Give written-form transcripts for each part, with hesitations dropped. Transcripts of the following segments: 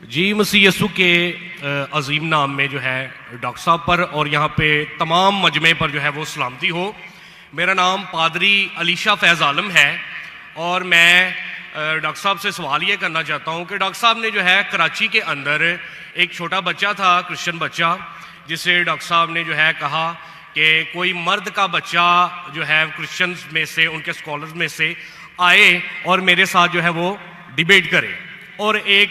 जी मसीह यसु के अजीम नाम में जो है डॉक्टर साहब पर और यहाँ पे तमाम मजमे पर जो है वो सलामती हो। मेरा नाम पादरी अलीशा फैज़ आलम है और मैं डॉक्टर साहब से सवाल ये करना चाहता हूँ कि डॉक्टर साहब ने जो है कराची के अंदर एक छोटा बच्चा था, क्रिश्चियन बच्चा, जिसे डॉक्टर साहब ने जो है कहा कि कोई मर्द का बच्चा जो है क्रिश्चियन में से, उनके स्कॉलर्स में से आए और मेरे साथ जो है वो डिबेट करे। और एक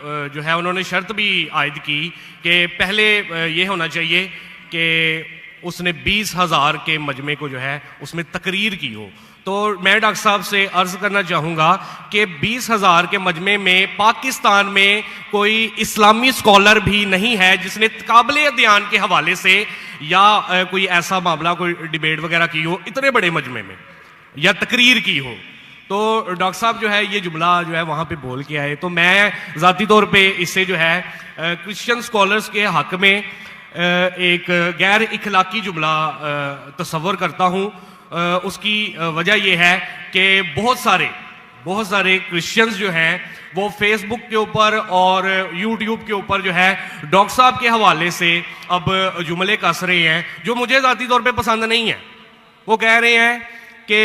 जो है उन्होंने शर्त भी आयद की कि पहले ये होना चाहिए कि उसने 20,000 के मजमे को जो है उसमें तकरीर की हो। तो मैं डॉक्टर साहब से अर्ज़ करना चाहूँगा कि 20,000 के मजमे में पाकिस्तान में कोई इस्लामी स्कॉलर भी नहीं है जिसने काबिल अध्ययन के हवाले से या कोई ऐसा मामला, कोई डिबेट वगैरह की हो इतने बड़े मजमे में या तकरीर की हो। तो डॉक्टर साहब जो है ये जुमला जो है वहाँ पे बोल के आए, तो मैं ज़ाती तौर पे इससे जो है क्रिश्चियन स्कॉलर्स के हक़ में एक गैर इखलाकी जुमला तस्वर करता हूँ। उसकी वजह यह है कि बहुत सारे क्रिश्चियंस जो हैं वो फेसबुक के ऊपर और यूट्यूब के ऊपर जो है डॉक्टर साहब के हवाले से अब जुमले कस रहे हैं जो मुझे ज़ाती तौर पे पसंद नहीं है। वो कह रहे हैं कि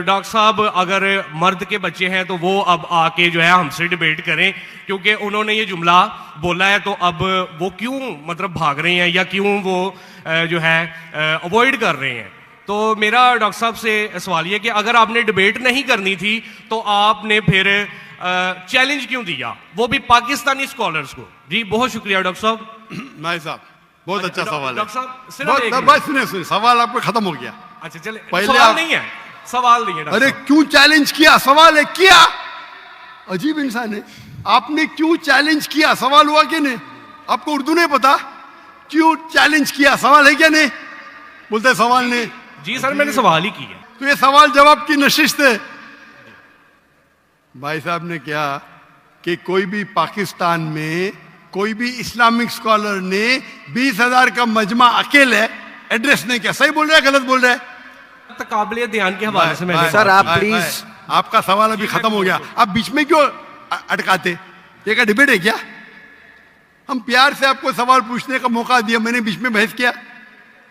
डॉक्टर साहब अगर मर्द के बच्चे हैं तो वो अब आके जो है हमसे डिबेट करें, क्योंकि उन्होंने ये जुमला बोला है, तो अब वो क्यों मतलब भाग रहे हैं या क्यों वो जो है अवॉइड कर रहे हैं। तो मेरा डॉक्टर साहब से सवाल ये कि अगर आपने डिबेट नहीं करनी थी तो आपने फिर चैलेंज क्यों दिया, वो भी पाकिस्तानी स्कॉलर्स को। जी बहुत शुक्रिया डॉक्टर साहब। भाई साहब बहुत अच्छा सवाल है। डॉक्टर साहब बस सुनिए, सवाल आपको खत्म हो गया। अच्छा चले, पहले सवाल नहीं है, सवाल नहीं है। अरे क्यों चैलेंज किया, सवाल है किया। अजीब इंसान है, आपने क्यों चैलेंज किया, सवाल हुआ कि नहीं। आपको उर्दू नहीं पता, क्यों चैलेंज किया, सवाल है क्या नहीं। बोलते सवाल नहीं। जी सर मैंने सवाल ही किया। तो ये सवाल जवाब की नशिश है। भाई साहब ने क्या कि कोई भी पाकिस्तान में कोई भी इस्लामिक स्कॉलर ने 20,000 का मजमा अकेले एड्रेस नहीं किया। सही बोल रहे हैं गलत बोल रहे हैं? काबिल ध्यान के हवाले से मैंने सर आप प्लीज, आपका सवाल अभी खत्म हो गया, आप बीच में क्यों अटकाते। ये क्या डिबेट है क्या? हम प्यार से आपको सवाल पूछने का मौका दिया, मैंने बीच में बहस किया।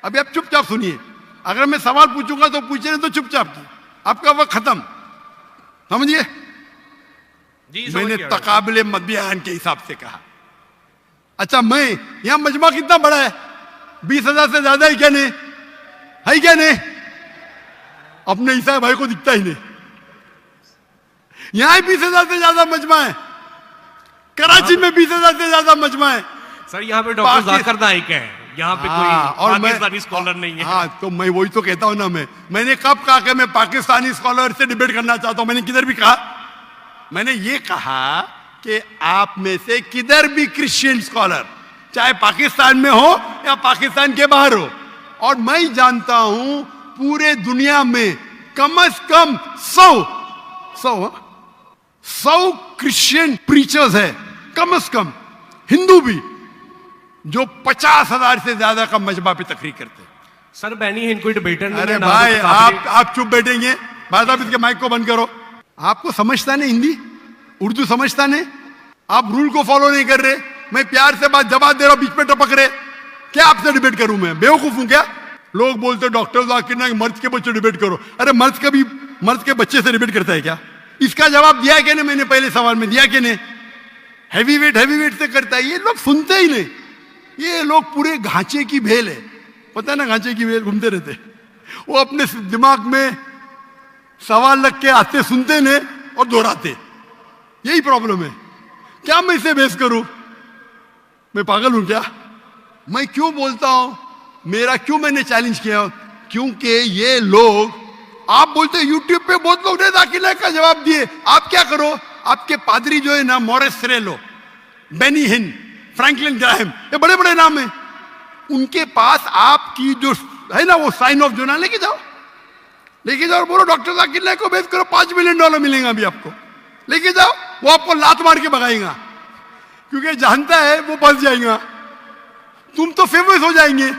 अभी आप चुपचाप सुनिए, अगर मैं सवाल पूछूंगा तो पूछे, नहीं तो चुपचाप की, आपका वक्त खत्म। समझिए, मैंने तकाबिले मदबयान के हिसाब से कहा। अच्छा, मैं यहां मजमा कितना बड़ा है, 20,000 से ज्यादा है क्या नहीं, है क्या नहीं? अपने ईसा भाई को दिखता ही नहीं। यहां 20,000 से ज्यादा मजमा है, कराची में 20,000 से ज्यादा मजमा है। सर यहाँ पे डॉक्टर जाकिर नाइक है, यहाँ पे कोई पाकिस्तानी स्कॉलर नहीं है। हाँ, तो मैं वही तो कहता हूं ना। मैंने कब कहा कि मैं पाकिस्तानी स्कॉलर से डिबेट करना चाहता हूं? मैंने किधर भी कहा? मैंने ये कहा कि आप में से किधर भी क्रिश्चियन स्कॉलर, चाहे पाकिस्तान में हो या पाकिस्तान के बाहर हो, और मैं जानता हूं पूरे दुनिया में कम से कम 100 क्रिश्चियन प्रीचर्स है, कम से कम, हिंदू भी, जो 50,000 से ज्यादा का मजमा पे तकरीर करते हैं। सर बैनी है, कोई डिबेटर नहीं। अरे भाई आप चुप बैठेंगे? भाई साहब इसके माइक को बंद करो। आपको समझता नहीं हिंदी, उर्दू समझता नहीं, आप रूल को फॉलो नहीं कर रहे। मैं प्यार से बात जवाब दे रहा हूं, बीच में टपक रहे। क्या आपसे डिबेट करूं मैं? बेवकूफ हूं क्या? लोग बोलते डॉक्टर जाकिर नाइक मर्द के बच्चे डिबेट करो। अरे मर्द के बच्चे से डिबेट करता है क्या? इसका जवाब दिया क्या नहीं? मैंने पहले सवाल में दिया कि नहीं? हैवी वेट से करता है। ये लोग सुनते ही नहीं। ये लोग पूरे घांचे की भेल है, पता है ना, घांचे की भेल घूमते रहते। वो अपने दिमाग में सवाल लग के आते, सुनते नहीं और दोहराते। यही प्रॉब्लम है। क्या मैं इसे बहस करूं? मैं पागल हूं क्या? मैं क्यों बोलता हूं, मैंने चैलेंज किया? क्योंकि ये लोग, आप बोलते यूट्यूब पे बहुत लोग ने जाकिर नाइक का जवाब दिए। आप क्या करो, आपके पादरी जो है ना, मॉरिस सिरेलो, बेनी हिन, फ्रैंकलिन ग्राहम, ये बड़े बड़े नाम हैं, उनके पास आपकी जो है ना वो साइन ऑफ जोना लेके जाओ और बोलो डॉक्टर जाकिर नाइक को बेस करो, $5 मिलियन मिलेगा अभी आपको। लेके जाओ, वो आपको लात मार के भगाएगा, क्योंकि जानता है वो फंस जाएगा। तुम तो फेमस हो जाएंगे।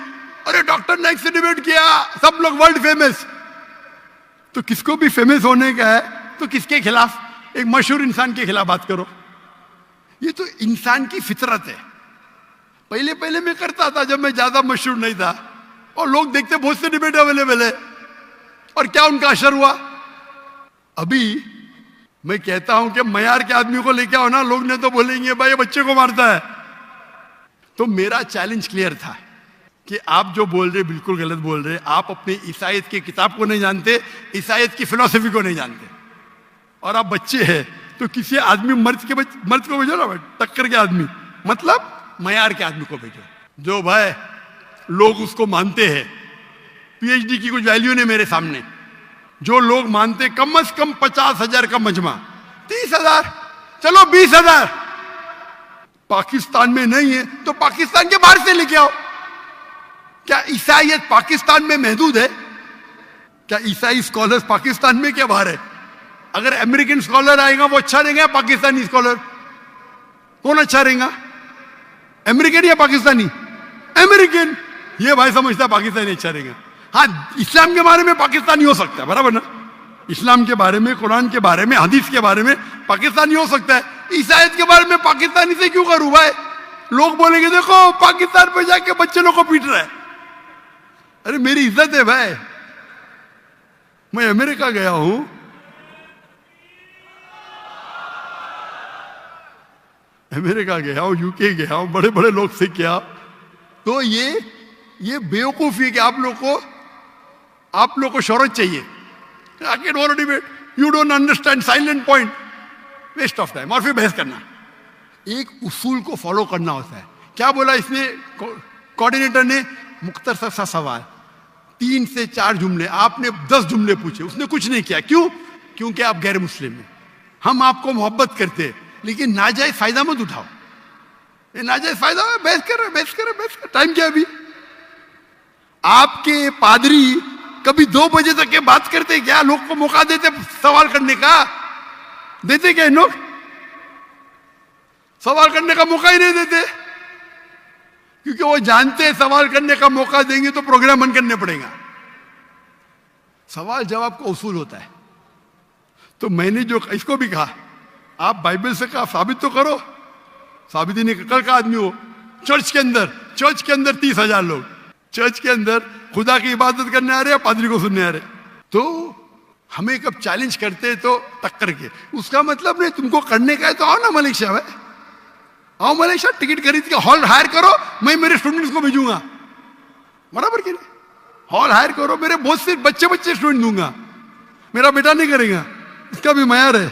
अरे डॉक्टर नाइक से डिबेट किया, सब लोग वर्ल्ड फेमस। तो किसको भी फेमस होने का है तो किसके खिलाफ? एक मशहूर इंसान के खिलाफ बात करो। ये तो इंसान की फितरत है। पहले पहले मैं करता था जब मैं ज्यादा मशहूर नहीं था, और लोग देखते बहुत से डिबेट अवेलेबल है, और क्या उनका असर हुआ। अभी मैं कहता हूं कि मयार के आदमी को लेके आओ ना, लोग ने तो बोलेंगे भाई ये बच्चे को मारता है। तो मेरा चैलेंज क्लियर था कि आप जो बोल रहे बिल्कुल गलत बोल रहे। आप अपने ईसाईयत की किताब को नहीं जानते, ईसाईयत की फिलॉसफी को नहीं जानते, और आप बच्चे हैं। तो किसी आदमी मर्द को भेजो ना, टक्कर के आदमी, मतलब मयार के आदमी को भेजो, जो भाई लोग उसको मानते हैं। पीएचडी की कुछ वैल्यू नहीं मेरे सामने। जो लोग मानते कम से कम 50,000 का मजमा, 30,000, चलो 20,000। पाकिस्तान में नहीं है तो पाकिस्तान के बाहर से लेके आओ। क्या ईसाईयत पाकिस्तान में महदूद है? क्या ईसाई स्कॉलर्स पाकिस्तान में क्या बाहर है? अगर अमेरिकन स्कॉलर आएगा वो अच्छा रहेगा, पाकिस्तानी स्कॉलर कौन अच्छा रहेगा? अमेरिकन या पाकिस्तानी? अमेरिकन। ये भाई समझता है पाकिस्तानी अच्छा रहेगा। हाँ, इस्लाम के बारे में पाकिस्तानी हो सकता है, बराबर ना? इस्लाम के बारे में, कुरान के बारे में, हदीस के बारे में पाकिस्तानी हो सकता है। ईसाईयत के बारे में पाकिस्तानी से क्यों करूं भाई? लोग बोलेंगे देखो पाकिस्तान पे जाके बच्चे लोग को पीट रहा है। अरे मेरी इज्जत है भाई, मैं अमेरिका गया हूं, यूके गया हूं, बड़े बड़े लोग से क्या। तो ये बेवकूफी है कि आप लोग को शोहरत चाहिए। I can want to debate. You don't understand silent point. Waste of time. और फिर बहस करना। एक उसूल को फॉलो करना होता है। क्या बोला इसने कोऑर्डिनेटर ने? मुख्तसर सा सवाल, 3 से 4 जुमले, आपने 10 जुमले पूछे, उसने कुछ नहीं किया। क्यों? क्योंकि आप गैर मुस्लिम हैं। हम आपको मोहब्बत करते हैं, लेकिन नाजायज फायदा मत उठाओ। ये नाजायज फायदा, बहस कर। टाइम क्या अभी? आपके पादरी कभी 2 बजे तक के बात करते क्या? लोग को मौका देते सवाल करने का? देते क्या लोग? सवाल करने का मौका ही नहीं देते, क्योंकि वो जानते हैं सवाल करने का मौका देंगे तो प्रोग्राम बंद करने पड़ेगा। सवाल जवाब का उसूल होता है। तो मैंने जो इसको भी कहा, आप बाइबल से कहा साबित तो करो। साबित ही नहीं, कल का आदमी हो। चर्च के अंदर 30,000 लोग, चर्च के अंदर खुदा की इबादत करने आ रहे हैं, पादरी को सुनने आ रहे। तो हमें कब चैलेंज करते हैं तो टक्कर के, उसका मतलब नहीं तुमको करने का है तो आओ ना मलेशिया में, आओ मलेशिया, टिकट खरीद के हॉल हायर करो, मैं मेरे स्टूडेंट्स को भेजूंगा, बराबर कि नहीं? हॉल हायर करो, मेरे बहुत से बच्चे स्टूडेंट दूंगा, मेरा बेटा नहीं करेगा, इसका भी मयार है।